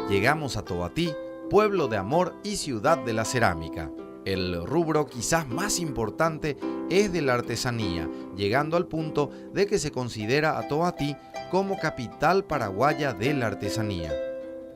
llegamos a Tobatí, pueblo de amor y ciudad de la cerámica. El rubro quizás más importante es de la artesanía, llegando al punto de que se considera a Tobatí como capital paraguaya de la artesanía.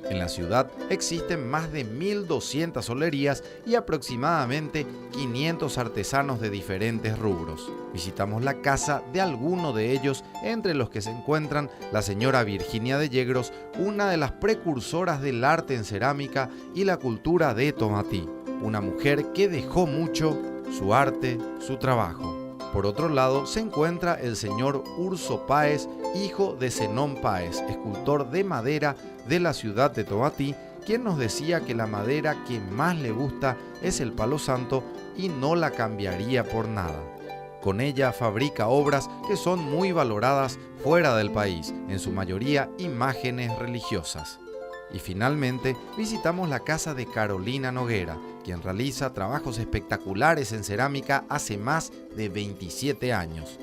En la ciudad existen más de 1.200 olerías y aproximadamente 500 artesanos de diferentes rubros. Visitamos la casa de alguno de ellos, entre los que se encuentran la señora Virginia de Yegros, una de las precursoras del arte en cerámica y la cultura de Tobatí. Una mujer que dejó mucho, su arte, su trabajo. Por otro lado, se encuentra el señor Urso Páez, hijo de Zenón Páez, escultor de madera de la ciudad de Tobatí, quien nos decía que la madera que más le gusta es el palo santo y no la cambiaría por nada. Con ella fabrica obras que son muy valoradas fuera del país, en su mayoría imágenes religiosas. Y finalmente visitamos la casa de Carolina Noguera, quien realiza trabajos espectaculares en cerámica hace más de 27 años.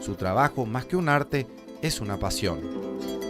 Su trabajo, más que un arte, es una pasión.